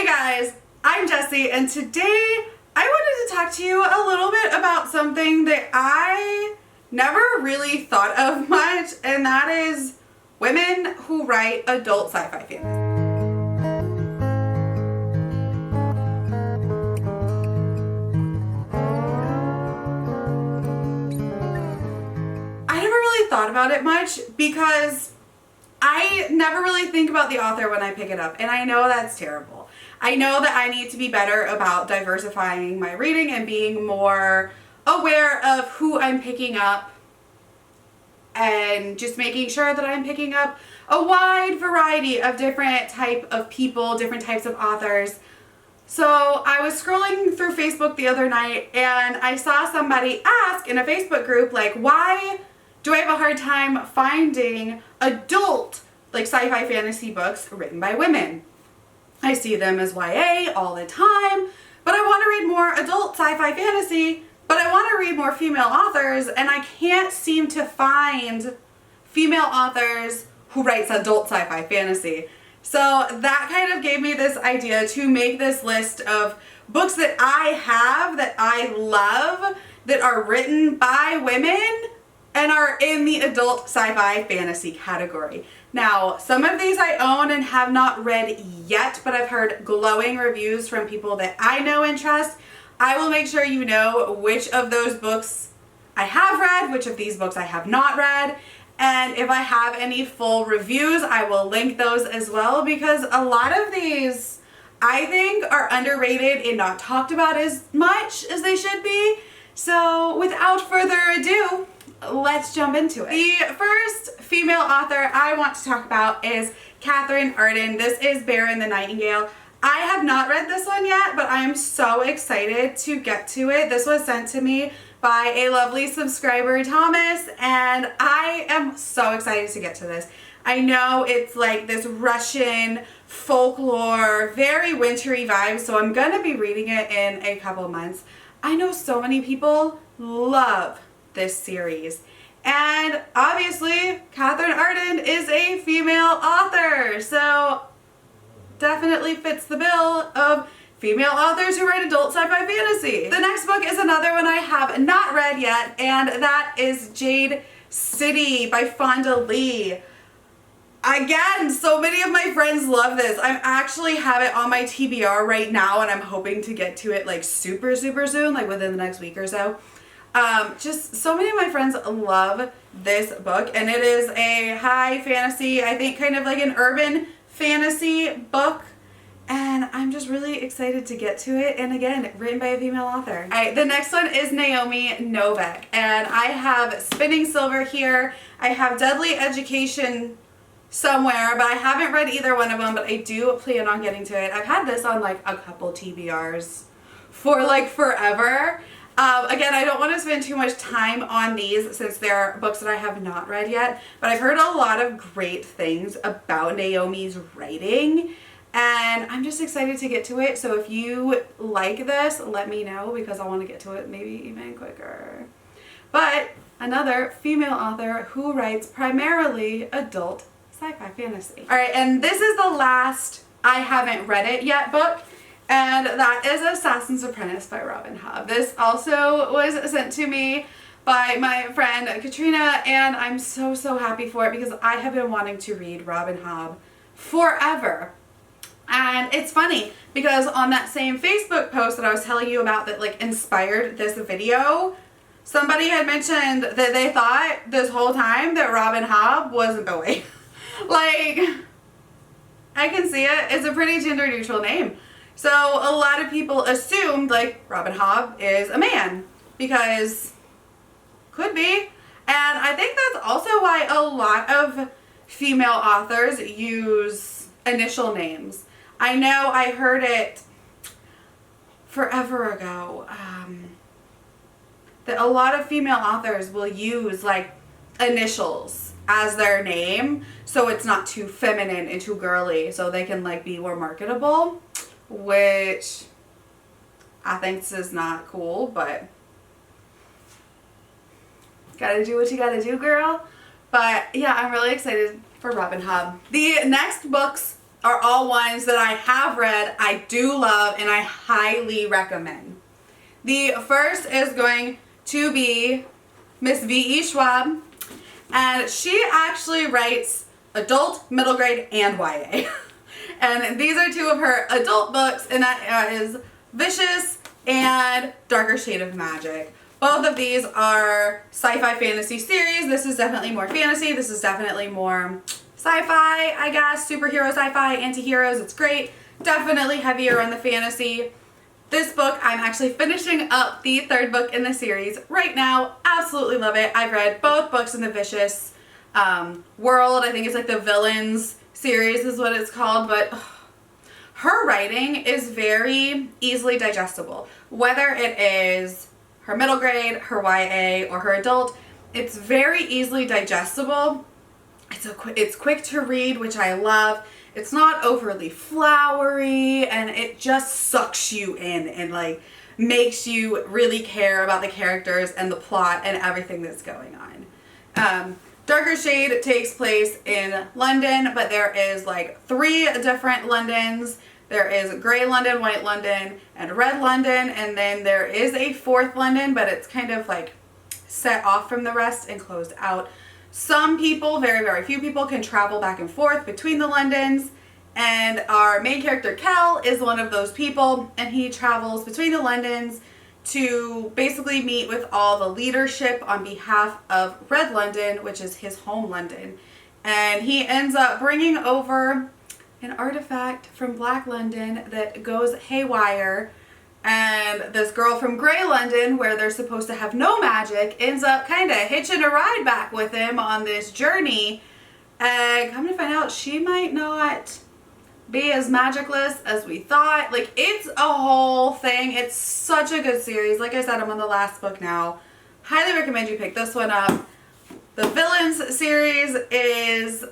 Hey guys, I'm Jessie, and today I wanted to talk to you a little bit about something that I never really thought of much, and that is women who write adult sci-fi fantasy. I never really thought about it much because I never really think about the author when I pick it up, and I know that's terrible. I know that I need to be better about diversifying my reading and being more aware of who I'm picking up and just making sure that I'm picking up a wide variety of different type of people, different types of authors. So I was scrolling through Facebook the other night and I saw somebody ask in a Facebook group, like, why do I have a hard time finding adult, like, sci-fi fantasy books written by women? I see them as YA all the time, but I want to read more adult sci-fi fantasy, but I want to read more female authors, and I can't seem to find female authors who writes adult sci-fi fantasy. So that kind of gave me this idea to make this list of books that I have, that I love, that are written by women and are in the adult sci-fi fantasy category. Now, some of these I own and have not read yet, but I've heard glowing reviews from people that I know and trust. I will make sure you know which of those books I have read, which of these books I have not read, and if I have any full reviews, I will link those as well, because a lot of these I think are underrated and not talked about as much as they should be. So without further ado, let's jump into it. The first female author I want to talk about is Katherine Arden. This is Bear and the Nightingale. I have not read this one yet, but I am so excited to get to it. This was sent to me by a lovely subscriber, Thomas, and I am so excited to get to this. I know it's like this Russian folklore, very wintry vibe, so I'm gonna be reading it in a couple months. I know so many people love this series, and obviously Katherine Arden is a female author, so definitely fits the bill of female authors who write adult sci-fi fantasy. The next book is another one I have not read yet, and that is Jade City by Fonda Lee. Again, so many of my friends love this. I actually have it on my TBR right now, and I'm hoping to get to it like super soon, like within the next week or so. Just so many of my friends love this book, and it is a high fantasy, I think kind of like an urban fantasy book, and I'm just really excited to get to it, and again, written by a female author. Alright, the next one is Naomi Novik, and I have Spinning Silver here. I have Deadly Education somewhere, but I haven't read either one of them, but I do plan on getting to it. I've had this on like a couple TBRs for like forever. Again, I don't want to spend too much time on these since they're books that I have not read yet, but I've heard a lot of great things about Naomi's writing, and I'm just excited to get to it. So if you like this, let me know, because I want to get to it maybe even quicker. But another female author who writes primarily adult sci-fi fantasy. Alright, and this is the last I haven't read it yet book, and that is Assassin's Apprentice by Robin Hobb. This also was sent to me by my friend Katrina, and I'm so happy for it because I have been wanting to read Robin Hobb forever. And it's funny because on that same Facebook post that I was telling you about that like inspired this video, somebody had mentioned that they thought this whole time that Robin Hobb was a boy. Like, I can see it. It's a pretty gender neutral name. So a lot of people assumed like Robin Hobb is a man, because could be. And I think that's also why a lot of female authors use initial names. I know I heard it forever ago, that a lot of female authors will use like initials as their name, so it's not too feminine and too girly, so they can like be more marketable, which I think this is not cool, but gotta do what you gotta do, girl. But yeah, I'm really excited for Robin Hobb. The next books are all ones that I have read, I do love, and I highly recommend. The first is going to be Miss V.E. Schwab, and she actually writes adult, middle grade, and YA. And these are two of her adult books, and that is Vicious and Darker Shade of Magic. Both of these are sci-fi fantasy series. This is definitely more fantasy. This is definitely more sci-fi, I guess. Superhero sci-fi, anti-heroes. It's great. Definitely heavier on the fantasy. This book, I'm actually finishing up the third book in the series right now. Absolutely love it. I've read both books in the Vicious world. I think it's like the Villains series is what it's called, but her writing is very easily digestible. Whether it is her middle grade, her YA, or her adult, it's very easily digestible. It's quick to read, which I love. It's not overly flowery, and it just sucks you in and like makes you really care about the characters and the plot and everything that's going on. Darker Shade takes place in London, but there is like 3 different Londons. There is Grey London, White London, and Red London, and then there is a 4th London, but it's kind of like set off from the rest and closed out. Some people, very, very few people, can travel back and forth between the Londons, and our main character, Kel, is one of those people, and he travels between the Londons to basically meet with all the leadership on behalf of Red London, which is his home London. And he ends up bringing over an artifact from Black London that goes haywire. And this girl from Grey London, where they're supposed to have no magic, ends up kind of hitching a ride back with him on this journey. And come to find out, she might not be as magicless as we thought. Like, it's a whole thing. It's such a good series. Like I said, I'm on the last book now. Highly recommend you pick this one up. The Villains series is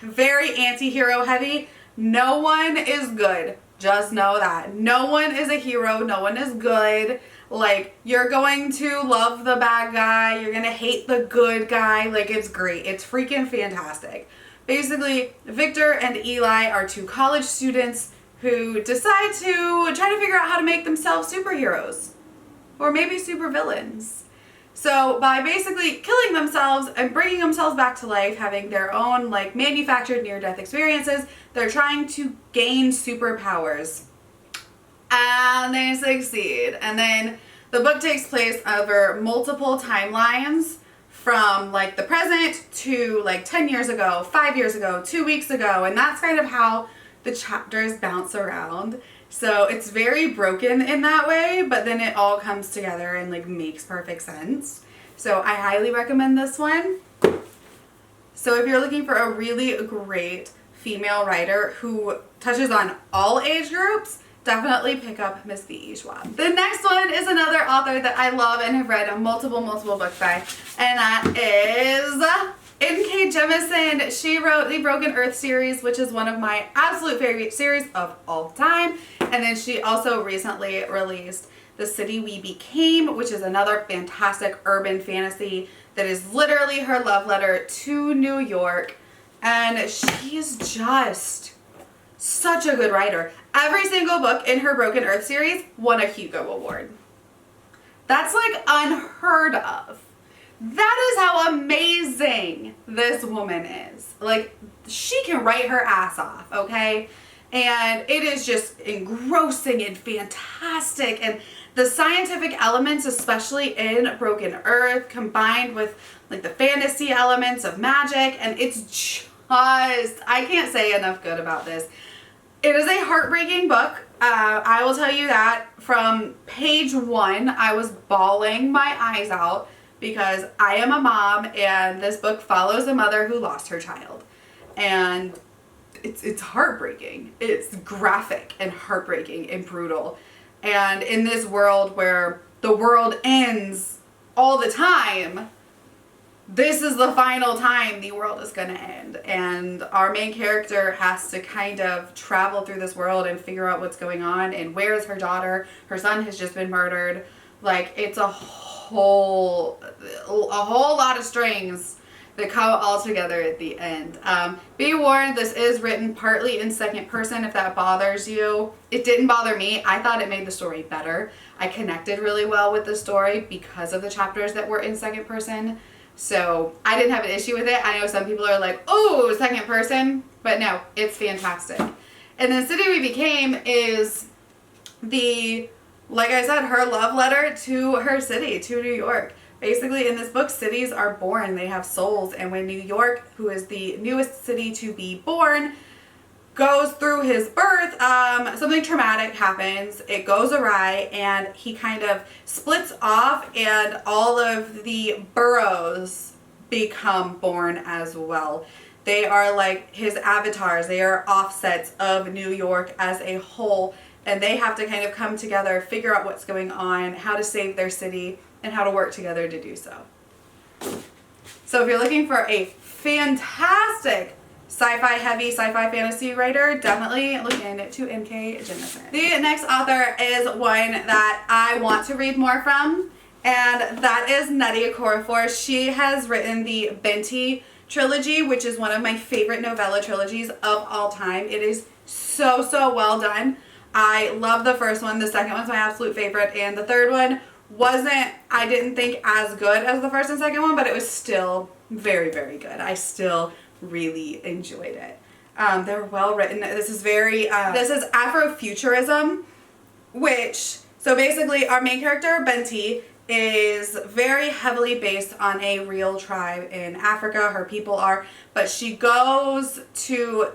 very anti-hero heavy. No one is good. Just know that. No one is a hero. No one is good. Like, you're going to love the bad guy. You're going to hate the good guy. Like, it's great. It's freaking fantastic. Basically, Victor and Eli are 2 college students who decide to try to figure out how to make themselves superheroes. Or maybe supervillains. So by basically killing themselves and bringing themselves back to life, having their own like manufactured near-death experiences, they're trying to gain superpowers. And they succeed. And then the book takes place over multiple timelines, from like the present to like 10 years ago, 5 years ago, 2 weeks ago, and that's kind of how the chapters bounce around. So it's very broken in that way, but then it all comes together and like makes perfect sense. So I highly recommend this one. So if you're looking for a really great female writer who touches on all age groups, definitely pick up Miss V.E. Schwab. The next one is another author that I love and have read multiple books by, and that is N.K. Jemisin. She wrote the Broken Earth series, which is one of my absolute favorite series of all time. And then she also recently released The City We Became, which is another fantastic urban fantasy that is literally her love letter to New York. And she's just such a good writer. Every single book in her Broken Earth series won a Hugo Award. That's like unheard of. That is how amazing this woman is. Like, she can write her ass off, okay? And it is just engrossing and fantastic. And the scientific elements, especially in Broken Earth, combined with like the fantasy elements of magic, and it's just, I can't say enough good about this. It is a heartbreaking book. I will tell you that from page 1, I was bawling my eyes out because I am a mom, and this book follows a mother who lost her child. And it's heartbreaking. It's graphic and heartbreaking and brutal. And in this world where the world ends all the time, this is the final time the world is going to end. And our main character has to kind of travel through this world and figure out what's going on. And where is her daughter? Her son has just been murdered. Like, it's a whole lot of strings that come all together at the end. Be warned, this is written partly in second person if that bothers you. It didn't bother me. I thought it made the story better. I connected really well with the story because of the chapters that were in second person. So I didn't have an issue with it. I know some people are like, oh, second person, but no, it's fantastic. And then City We Became is like I said, her love letter to her city, to New York. Basically, in this book, cities are born. They have souls. And when New York, who is the newest city to be born, goes through his birth, something traumatic happens. It goes awry, and he kind of splits off, and all of the boroughs become born as well. They are like his avatars. They are offsets of New York as a whole, and they have to kind of come together, figure out what's going on, how to save their city, and how to work together to do so. So if you're looking for a fantastic sci-fi heavy, sci-fi fantasy writer, definitely look into N.K. Jemisin. The next author is one that I want to read more from, and that is Nnedi Okorafor. She has written the Binti Trilogy, which is one of my favorite novella trilogies of all time. It is so, so well done. I love the first one. The second one's my absolute favorite, and the third one wasn't, I didn't think, as good as the first and second one, but it was still very, very good. I still really enjoyed it. They're well written. This is very, this is Afrofuturism, which, so basically our main character, Binti, is very heavily based on a real tribe in Africa. Her people are, but she goes to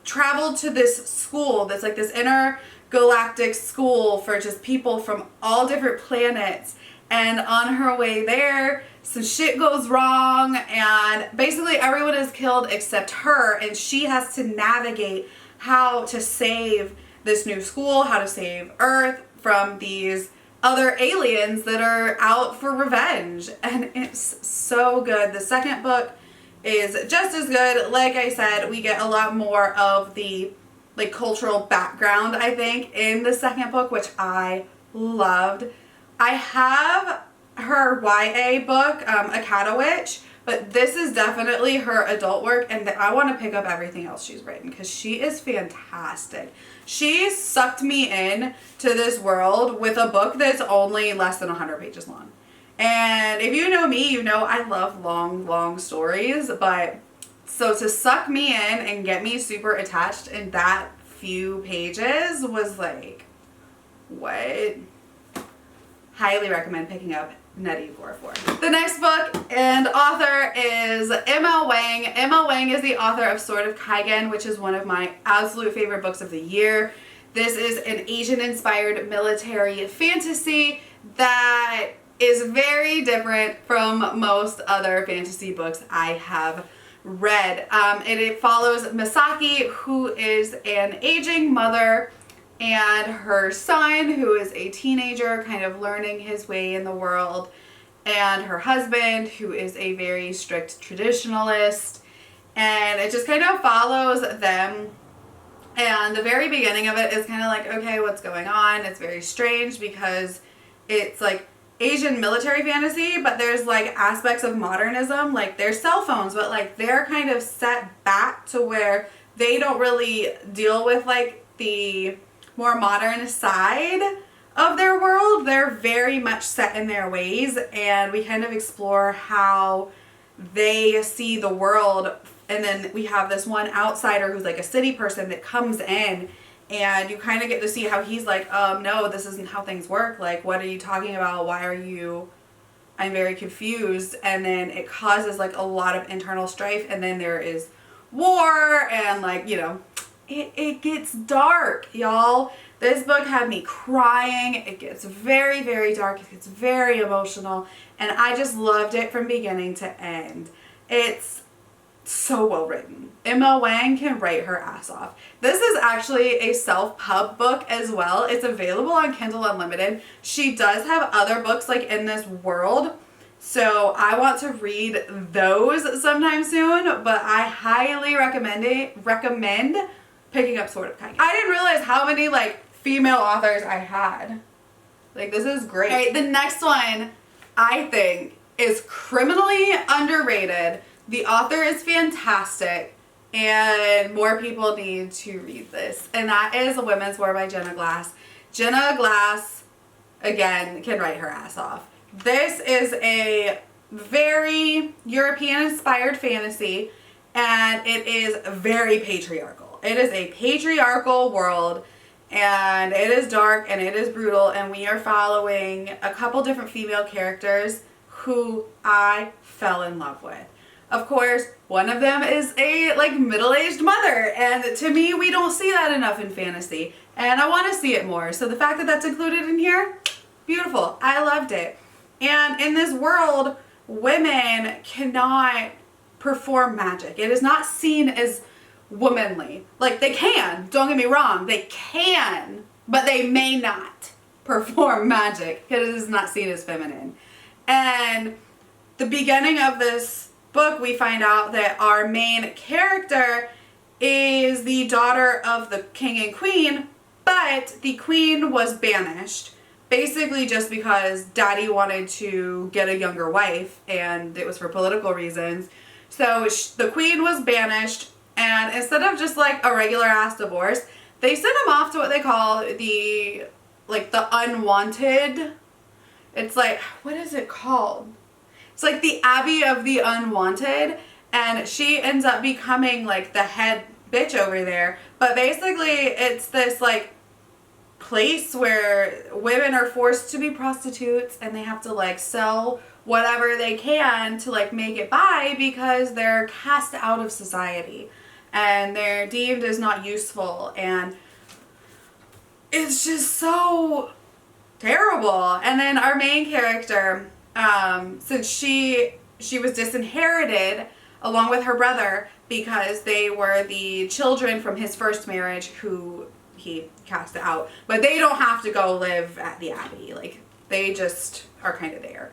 travel to this school that's like this intergalactic school for just people from all different planets, and on her way there some shit goes wrong, and basically everyone is killed except her, and she has to navigate how to save this new school, how to save Earth from these other aliens that are out for revenge. And it's so good. The second book is just as good. Like I said, we get a lot more of the like cultural background, I think, in the second book, which I loved. I have her YA book, Akatawitch, but this is definitely her adult work, and I want to pick up everything else she's written because she is fantastic. She sucked me in to this world with a book that's only less than 100 pages long. And if you know me, you know I love long, long stories, but so to suck me in and get me super attached in that few pages was like, what? Highly recommend picking up Nnedi Okorafor. The next book and author is M.L. Wang. M.L. Wang is the author of Sword of Kaigen, which is one of my absolute favorite books of the year. This is an Asian-inspired military fantasy that is very different from most other fantasy books I have read. It follows Misaki, who is an aging mother, and her son, who is a teenager kind of learning his way in the world, and her husband, who is a very strict traditionalist, and it just kind of follows them. And the very beginning of it is kind of like, okay, what's going on? It's very strange because it's like Asian military fantasy, but there's like aspects of modernism, like there's cell phones, but like they're kind of set back to where they don't really deal with like the more modern side of their world. They're very much set in their ways, and we kind of explore how they see the world. And then we have this one outsider who's like a city person that comes in, and you kind of get to see how he's like, no, this isn't how things work. Like, what are you talking about? Why are you, I'm very confused. And then it causes like a lot of internal strife, and then there is war, and like, you know, it gets dark, y'all. This book had me crying. It gets very, very dark. It gets very emotional, and I just loved it from beginning to end. It's so well written. M.L. Wang can write her ass off. This is actually a self-pub book as well. It's available on Kindle Unlimited. She does have other books like in this world, so I want to read those sometime soon, but I highly recommend picking up Sword of Kaigen. I didn't realize how many like female authors I had. Like, this is great. All right, the next one I think is criminally underrated. The author is fantastic, and more people need to read this. And that is A Women's War by Jenna Glass. Jenna Glass, again, can write her ass off. This is a very European-inspired fantasy, and it is very patriarchal. It is a patriarchal world, and it is dark, and it is brutal, and we are following a couple different female characters who I fell in love with. Of course, one of them is a middle-aged mother, and to me, we don't see that enough in fantasy, and I want to see it more. So the fact that that's included in here, beautiful. I loved it. And in this world, women cannot perform magic. It is not seen as womanly. Like, they can, don't get me wrong, they can, but they may not perform magic because it is not seen as feminine. And the beginning of this book, we find out that our main character is the daughter of the king and queen, but the queen was banished, basically just because daddy wanted to get a younger wife, and it was for political reasons. So the queen was banished, and instead of just like a regular ass divorce, they sent him off to what they call the Unwanted. It's like, what is it called? It's like the Abbey of the Unwanted, and she ends up becoming like the head bitch over there. But basically it's this like place where women are forced to be prostitutes, and they have to like sell whatever they can to like make it by, because they're cast out of society and they're deemed as not useful, and it's just so terrible. And then our main character, since she was disinherited along with her brother because they were the children from his first marriage who he cast out, but they don't have to go live at the Abbey. Like, they just are kind of there.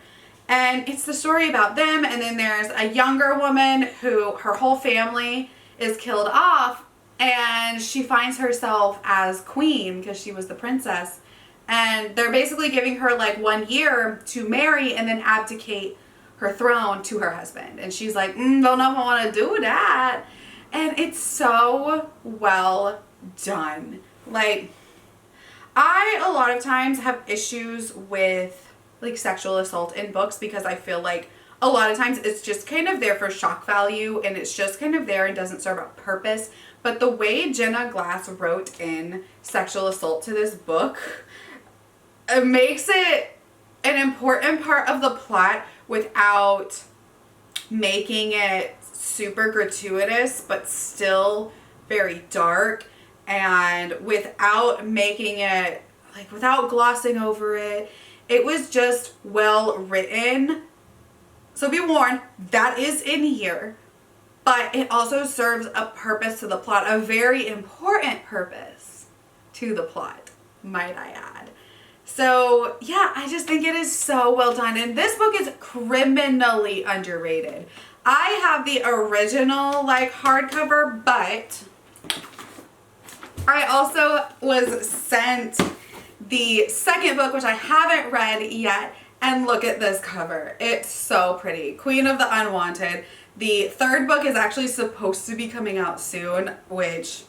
And it's the story about them, and then there's a younger woman who her whole family is killed off, and she finds herself as queen because she was the princess. And they're basically giving her like 1 year to marry and then abdicate her throne to her husband. And she's like, don't know if I want to do that. And it's so well done. Like, I a lot of times have issues with like sexual assault in books, because I feel like a lot of times it's just kind of there for shock value, and it's just kind of there and doesn't serve a purpose. But the way Jenna Glass wrote in sexual assault to this book, it makes it an important part of the plot without making it super gratuitous, but still very dark, and without making it, like, without glossing over it. It was just well written. So be warned, that is in here, but it also serves a purpose to the plot, a very important purpose to the plot, might I add. So yeah, I just think it is so well done, and this book is criminally underrated. I have the original like hardcover, but I also was sent the second book, which I haven't read yet, and look at this cover. It's so pretty. Queen of the Unwanted. The third book is actually supposed to be coming out soon, which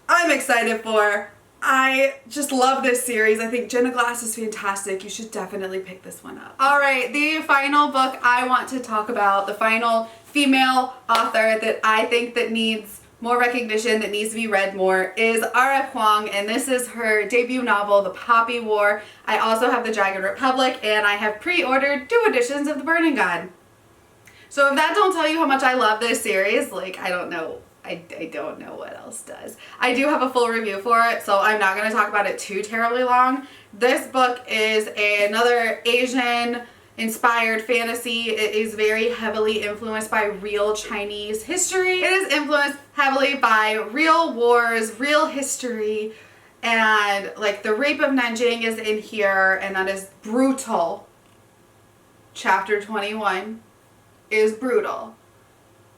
I'm excited for. I just love this series. I think Jenna Glass is fantastic. You should definitely pick this one up. All right, the final book I want to talk about, the final female author that I think that needs more recognition, that needs to be read more, is R.F. Kuang, and this is her debut novel, The Poppy War. I also have The Dragon Republic, and I have pre-ordered 2 editions of The Burning God. So if that don't tell you how much I love this series, like, I don't know. I don't know what else does. I do have a full review for it, so I'm not going to talk about it too terribly long. This book is another Asian inspired fantasy. It is very heavily influenced by real Chinese history. It is influenced heavily by real wars, real history, and like the Rape of Nanjing is in here, and that is brutal. Chapter 21 is brutal.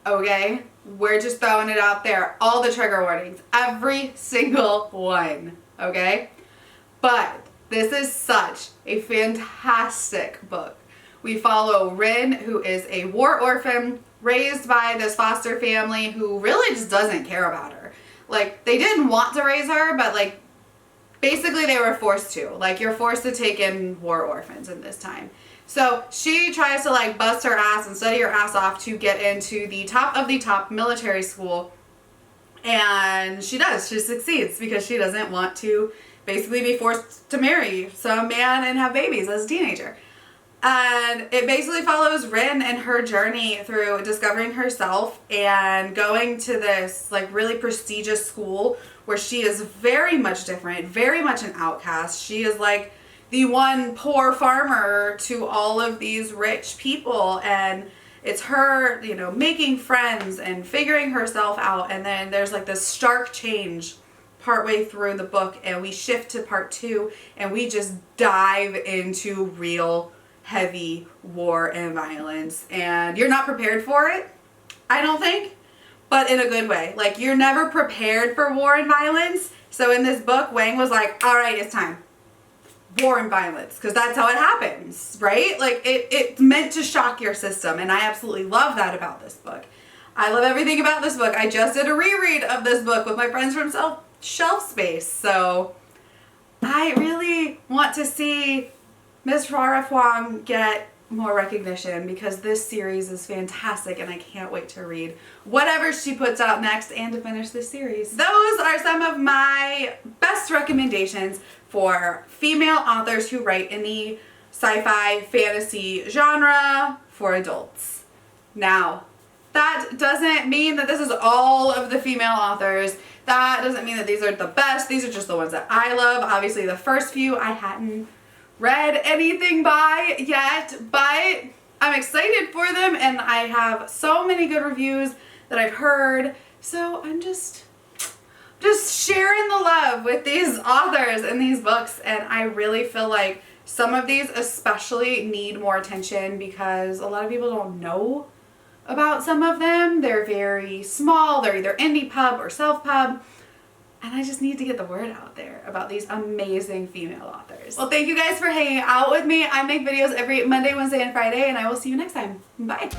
Okay? We're just throwing it out there. All the trigger warnings. Every single one. Okay? But this is such a fantastic book. We follow Rin, who is a war orphan raised by this foster family who really just doesn't care about her. Like, they didn't want to raise her, but like, basically they were forced to. Like, you're forced to take in war orphans in this time. So she tries to like bust her ass and study her ass off to get into the top of the top military school. And she does. She succeeds because she doesn't want to basically be forced to marry some man and have babies as a teenager. And it basically follows Rin and her journey through discovering herself and going to this like really prestigious school where she is very much different, very much an outcast. She is like the one poor farmer to all of these rich people, and it's her, you know, making friends and figuring herself out. And then there's like this stark change partway through the book, and we shift to part 2 and we just dive into real heavy war and violence, and you're not prepared for it, I don't think, but in a good way. Like, you're never prepared for war and violence. So in this book, Wang was like, all right, it's time. War and violence, because that's how it happens, right? Like, it's meant to shock your system, and I absolutely love that about this book. I love everything about this book. I just did a reread of this book with my friends from Shelf Space, so I really want to see Ms. Rara Huang get more recognition because this series is fantastic, and I can't wait to read whatever she puts out next and to finish this series. Those are some of my best recommendations for female authors who write in the sci-fi fantasy genre for adults. Now, that doesn't mean that this is all of the female authors. That doesn't mean that these are the best. These are just the ones that I love. Obviously, the first few I hadn't read anything by yet, but I'm excited for them, and I have so many good reviews that I've heard, so I'm just sharing the love with these authors and these books. And I really feel like some of these especially need more attention because a lot of people don't know about some of them. They're very small, they're either indie pub or self-pub. And I just need to get the word out there about these amazing female authors. Well, thank you guys for hanging out with me. I make videos every Monday, Wednesday, and Friday, and I will see you next time. Bye.